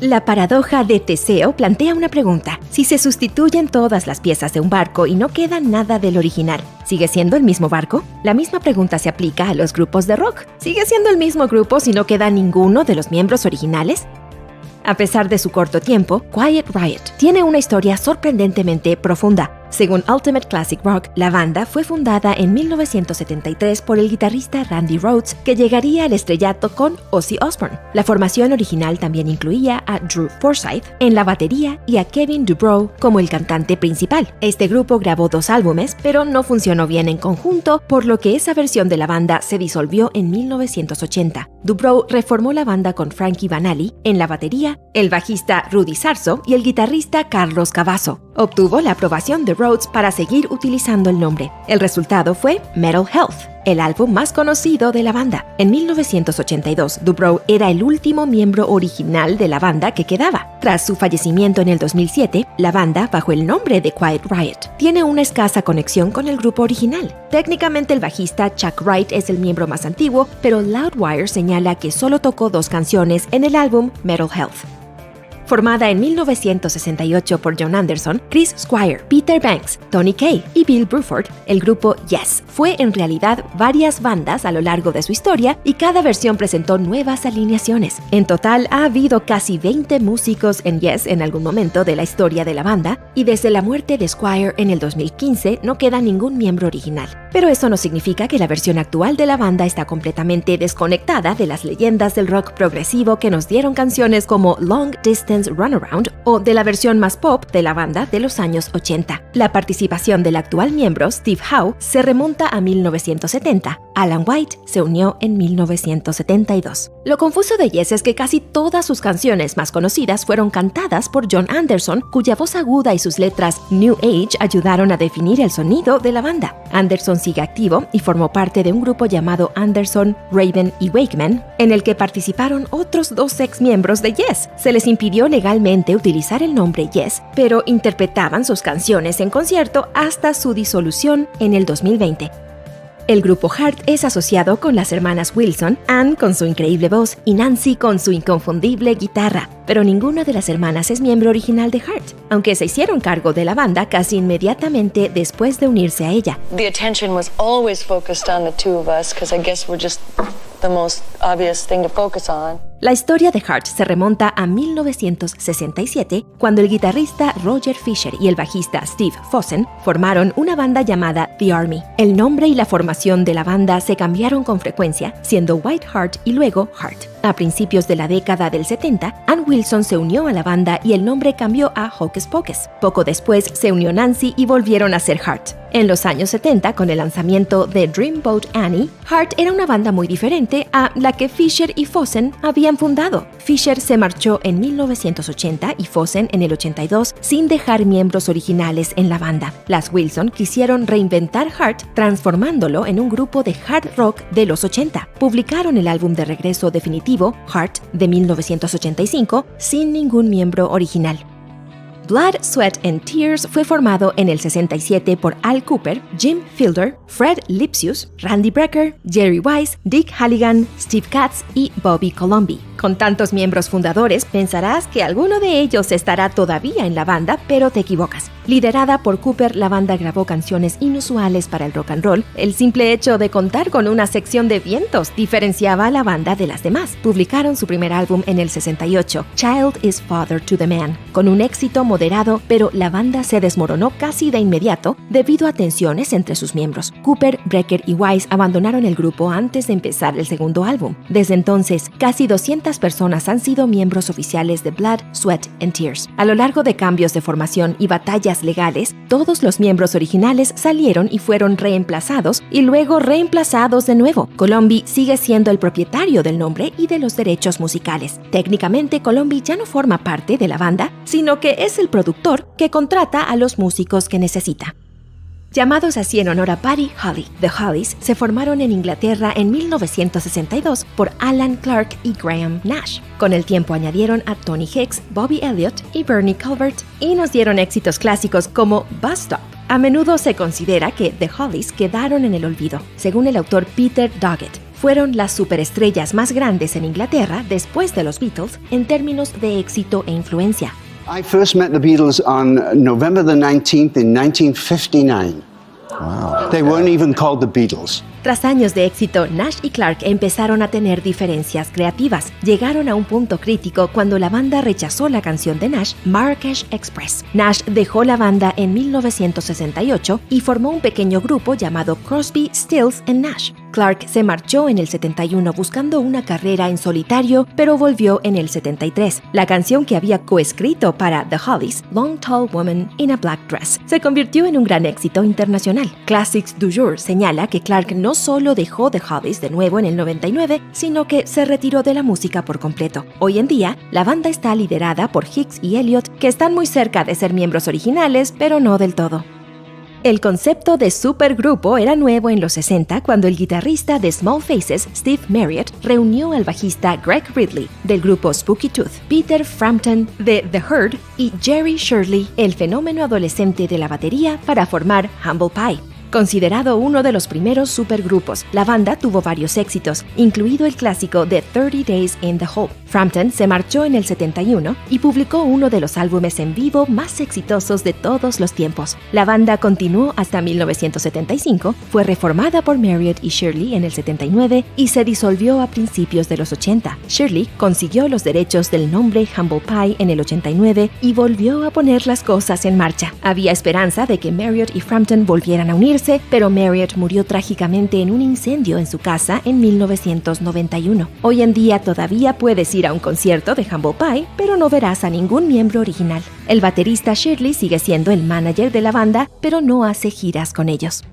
La paradoja de Teseo plantea una pregunta. Si se sustituyen todas las piezas de un barco y no queda nada del original, ¿sigue siendo el mismo barco? La misma pregunta se aplica a los grupos de rock. ¿Sigue siendo el mismo grupo si no queda ninguno de los miembros originales? A pesar de su corto tiempo, Quiet Riot tiene una historia sorprendentemente profunda. Según Ultimate Classic Rock, la banda fue fundada en 1973 por el guitarrista Randy Rhoads, que llegaría al estrellato con Ozzy Osbourne. La formación original también incluía a Drew Forsythe en la batería y a Kevin DuBrow como el cantante principal. Este grupo grabó 2 álbumes, pero no funcionó bien en conjunto, por lo que esa versión de la banda se disolvió en 1980. DuBrow reformó la banda con Frankie Banali en la batería, el bajista Rudy Sarzo y el guitarrista Carlos Cavazo. Obtuvo la aprobación de Rhoads para seguir utilizando el nombre. El resultado fue Metal Health, el álbum más conocido de la banda. En 1982, DuBrow era el último miembro original de la banda que quedaba. Tras su fallecimiento en el 2007, la banda, bajo el nombre de Quiet Riot, tiene una escasa conexión con el grupo original. Técnicamente el bajista Chuck Wright es el miembro más antiguo, pero Loudwire señala que solo tocó 2 canciones en el álbum Metal Health. Formada en 1968 por John Anderson, Chris Squire, Peter Banks, Tony Kaye y Bill Bruford, el grupo Yes fue en realidad varias bandas a lo largo de su historia y cada versión presentó nuevas alineaciones. En total ha habido casi 20 músicos en Yes en algún momento de la historia de la banda y desde la muerte de Squire en el 2015 no queda ningún miembro original. Pero eso no significa que la versión actual de la banda está completamente desconectada de las leyendas del rock progresivo que nos dieron canciones como Long Distance Runaround o de la versión más pop de la banda de los años 80. La participación del actual miembro Steve Howe se remonta a 1970. Alan White se unió en 1972. Lo confuso de Yes es que casi todas sus canciones más conocidas fueron cantadas por John Anderson, cuya voz aguda y sus letras New Age ayudaron a definir el sonido de la banda. Anderson sigue activo y formó parte de un grupo llamado Anderson, Raven y Wakeman, en el que participaron otros 2 ex miembros de Yes. Se les impidió legalmente utilizar el nombre Yes, pero interpretaban sus canciones en concierto hasta su disolución en el 2020. El grupo Heart es asociado con las hermanas Wilson, Ann con su increíble voz y Nancy con su inconfundible guitarra, pero ninguna de las hermanas es miembro original de Heart, aunque se hicieron cargo de la banda casi inmediatamente después de unirse a ella. The attention was always focused on the 2 of us because I guess we're just the most obvious thing to focus on. La historia de Heart se remonta a 1967, cuando el guitarrista Roger Fisher y el bajista Steve Fossen formaron una banda llamada The Army. El nombre y la formación de la banda se cambiaron con frecuencia, siendo White Heart y luego Heart. A principios de la década del 70, Ann Wilson se unió a la banda y el nombre cambió a Hocus Pocus. Poco después se unió Nancy y volvieron a ser Heart. En los años 70, con el lanzamiento de Dreamboat Annie, Heart era una banda muy diferente a la que Fisher y Fossen habían fundado. Fisher se marchó en 1980 y Fossen en el 82 sin dejar miembros originales en la banda. Las Wilson quisieron reinventar Heart transformándolo en un grupo de hard rock de los 80. Publicaron el álbum de regreso definitivo, Heart, de 1985, sin ningún miembro original. Blood, Sweat and Tears fue formado en el 67 por Al Kooper, Jim Fielder, Fred Lipsius, Randy Brecker, Jerry Weiss, Dick Halligan, Steve Katz y Bobby Colomby. Con tantos miembros fundadores, pensarás que alguno de ellos estará todavía en la banda, pero te equivocas. Liderada por Cooper, la banda grabó canciones inusuales para el rock and roll. El simple hecho de contar con una sección de vientos diferenciaba a la banda de las demás. Publicaron su primer álbum en el 68, Child is Father to the Man, con un éxito moderado, pero la banda se desmoronó casi de inmediato debido a tensiones entre sus miembros. Cooper, Brecker y Weiss abandonaron el grupo antes de empezar el segundo álbum. Desde entonces, casi 200 personas han sido miembros oficiales de Blood, Sweat and Tears. A lo largo de cambios de formación y batallas legales, todos los miembros originales salieron y fueron reemplazados y luego reemplazados de nuevo. Colomby sigue siendo el propietario del nombre y de los derechos musicales. Técnicamente, Colomby ya no forma parte de la banda, sino que es el productor que contrata a los músicos que necesita. Llamados así en honor a Buddy Holly, The Hollies se formaron en Inglaterra en 1962 por Alan Clark y Graham Nash. Con el tiempo añadieron a Tony Hicks, Bobby Elliott y Bernie Colbert y nos dieron éxitos clásicos como Bus Stop. A menudo se considera que The Hollies quedaron en el olvido. Según el autor Peter Doggett, fueron las superestrellas más grandes en Inglaterra después de los Beatles en términos de éxito e influencia. I first met the Beatles on November the 19th in 1959. Wow. They weren't even called the Beatles. Tras años de éxito, Nash y Clark empezaron a tener diferencias creativas. Llegaron a un punto crítico cuando la banda rechazó la canción de Nash, Marrakesh Express. Nash dejó la banda en 1968 y formó un pequeño grupo llamado Crosby, Stills and Nash. Clark se marchó en el 71 buscando una carrera en solitario, pero volvió en el 73. La canción que había coescrito para The Hollies, Long Tall Woman in a Black Dress, se convirtió en un gran éxito internacional. Classics du Jour señala que Clark no solo dejó The Hollies de nuevo en el 99, sino que se retiró de la música por completo. Hoy en día, la banda está liderada por Hicks y Elliott, que están muy cerca de ser miembros originales, pero no del todo. El concepto de supergrupo era nuevo en los 60 cuando el guitarrista de Small Faces, Steve Marriott, reunió al bajista Greg Ridley del grupo Spooky Tooth, Peter Frampton de The Herd y Jerry Shirley, el fenómeno adolescente de la batería, para formar Humble Pie. Considerado uno de los primeros supergrupos, la banda tuvo varios éxitos, incluido el clásico The 30 Days in the Hole. Frampton se marchó en el 71 y publicó uno de los álbumes en vivo más exitosos de todos los tiempos. La banda continuó hasta 1975, fue reformada por Marriott y Shirley en el 79 y se disolvió a principios de los 80. Shirley consiguió los derechos del nombre Humble Pie en el 89 y volvió a poner las cosas en marcha. Había esperanza de que Marriott y Frampton volvieran a unirse, pero Marriott murió trágicamente en un incendio en su casa en 1991. Hoy en día todavía puedes ir a un concierto de Humble Pie, pero no verás a ningún miembro original. El baterista Shirley sigue siendo el manager de la banda, pero no hace giras con ellos.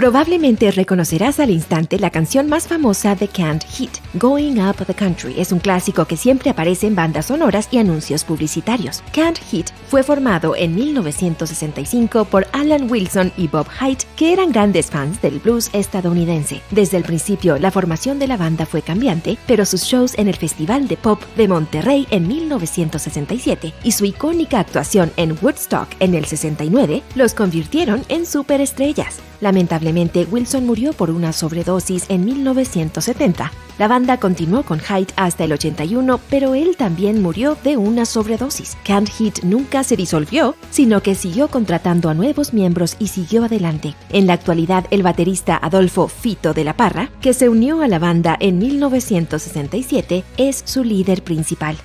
Probablemente reconocerás al instante la canción más famosa de Canned Heat, Going Up the Country. Es un clásico que siempre aparece en bandas sonoras y anuncios publicitarios. Canned Heat fue formado en 1965 por Alan Wilson y Bob Haidt, que eran grandes fans del blues estadounidense. Desde el principio, la formación de la banda fue cambiante, pero sus shows en el Festival de Pop de Monterrey en 1967 y su icónica actuación en Woodstock en el 69 los convirtieron en superestrellas. Lamentablemente, Wilson murió por una sobredosis en 1970. La banda continuó con Haidt hasta el 81, pero él también murió de una sobredosis. Canned Heat nunca se disolvió, sino que siguió contratando a nuevos miembros y siguió adelante. En la actualidad, el baterista Adolfo Fito de la Parra, que se unió a la banda en 1967, es su líder principal.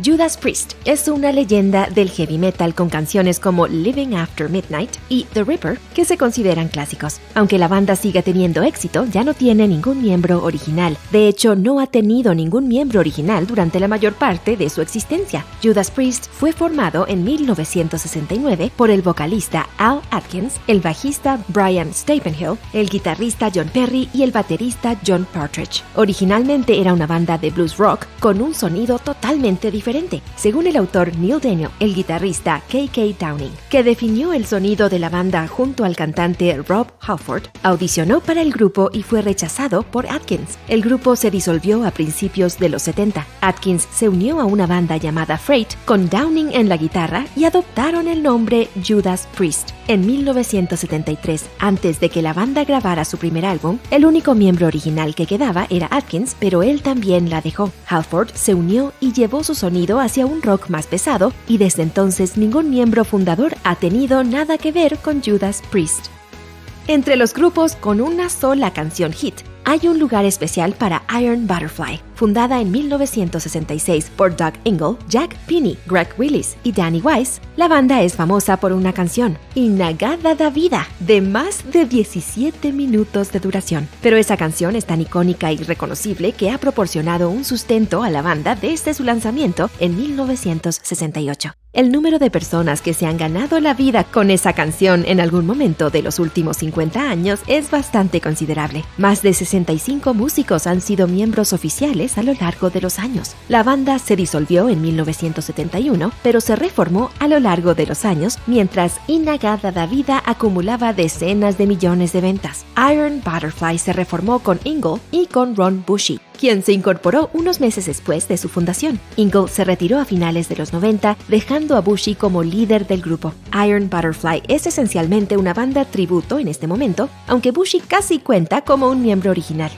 Judas Priest es una leyenda del heavy metal con canciones como Living After Midnight y The Ripper, que se consideran clásicos. Aunque la banda siga teniendo éxito, ya no tiene ningún miembro original. De hecho, no ha tenido ningún miembro original durante la mayor parte de su existencia. Judas Priest fue formado en 1969 por el vocalista Al Atkins, el bajista Brian Stapenhill, el guitarrista John Perry y el baterista John Partridge. Originalmente era una banda de blues rock con un sonido totalmente diferente, según el autor Neil Daniel, el guitarrista K.K. Downing, que definió el sonido de la banda junto al cantante Rob Halford. Audicionó para el grupo y fue rechazado por Atkins. El grupo se disolvió a principios de los 70. Atkins se unió a una banda llamada Freight con Downing en la guitarra y adoptaron el nombre Judas Priest. En 1973, antes de que la banda grabara su primer álbum, el único miembro original que quedaba era Atkins, pero él también la dejó. Halford se unió y llevó su sonido hacia un rock más pesado, y desde entonces ningún miembro fundador ha tenido nada que ver con Judas Priest. Entre los grupos con una sola canción hit, hay un lugar especial para Iron Butterfly. Fundada en 1966 por Doug Ingle, Jack Pinney, Greg Willis y Danny Weiss, la banda es famosa por una canción, In-A-Gadda Da Vida, de más de 17 minutos de duración. Pero esa canción es tan icónica y reconocible que ha proporcionado un sustento a la banda desde su lanzamiento en 1968. El número de personas que se han ganado la vida con esa canción en algún momento de los últimos 50 años es bastante considerable. Más de 65 músicos han sido miembros oficiales a lo largo de los años. La banda se disolvió en 1971, pero se reformó a lo largo de los años, mientras In-A-Gadda Da Vida acumulaba decenas de millones de ventas. Iron Butterfly se reformó con Ingle y con Ron Bushy, quien se incorporó unos meses después de su fundación. Ingle se retiró a finales de los 90, dejando a Bushy como líder del grupo. Iron Butterfly es esencialmente una banda tributo en este momento, aunque Bushy casi cuenta como un miembro original.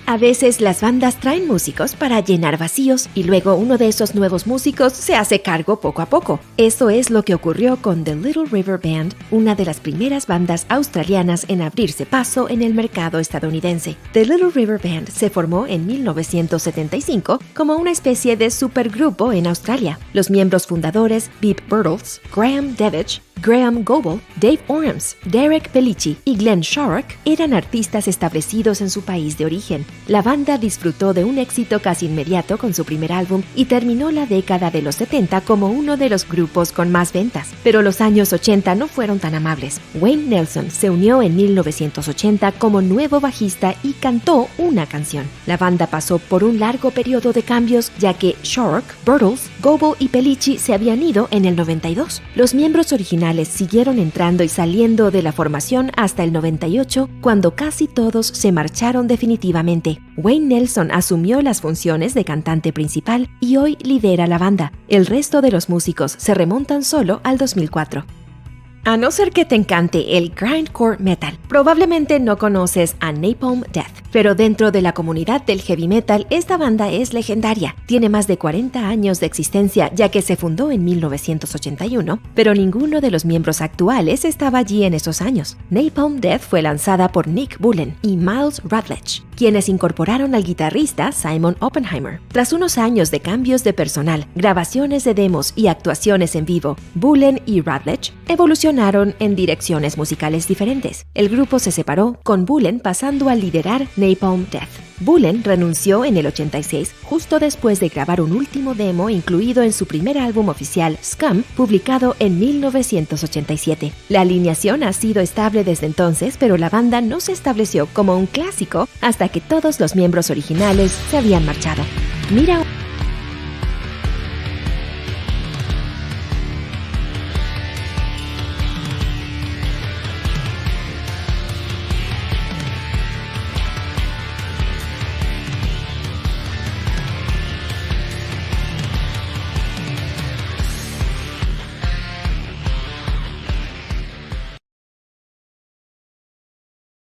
A veces las bandas traen músicos para llenar vacíos y luego uno de esos nuevos músicos se hace cargo poco a poco. Eso es lo que ocurrió con The Little River Band, una de las primeras bandas australianas en abrirse paso en el mercado estadounidense. The Little River Band se formó en 1975 como una especie de supergrupo en Australia. Los miembros fundadores, Beeb Birtles, Graham Devich, Graham Goble, Dave Orams, Derek Pellicci y Glenn Shorrock eran artistas establecidos en su país de origen. La banda disfrutó de un éxito casi inmediato con su primer álbum y terminó la década de los 70 como uno de los grupos con más ventas. Pero los años 80 no fueron tan amables. Wayne Nelson se unió en 1980 como nuevo bajista y cantó una canción. La banda pasó por un largo periodo de cambios ya que Shorrock, Birtles, Goble y Pellicci se habían ido en el 92. Los miembros originales siguieron entrando y saliendo de la formación hasta el 98, cuando casi todos se marcharon definitivamente. Wayne Nelson asumió las funciones de cantante principal y hoy lidera la banda. El resto de los músicos se remontan solo al 2004. A no ser que te encante el grindcore metal, probablemente no conoces a Napalm Death, pero dentro de la comunidad del heavy metal, esta banda es legendaria. Tiene más de 40 años de existencia, ya que se fundó en 1981, pero ninguno de los miembros actuales estaba allí en esos años. Napalm Death fue lanzada por Nick Bullen y Miles Rutledge, quienes incorporaron al guitarrista Simon Oppenheimer. Tras unos años de cambios de personal, grabaciones de demos y actuaciones en vivo, Bullen y Rutledge evolucionaron en direcciones musicales diferentes. El grupo se separó, con Bullen pasando a liderar Napalm Death. Bullen renunció en el 86, justo después de grabar un último demo incluido en su primer álbum oficial, Scum, publicado en 1987. La alineación ha sido estable desde entonces, pero la banda no se estableció como un clásico hasta que todos los miembros originales se habían marchado. Mira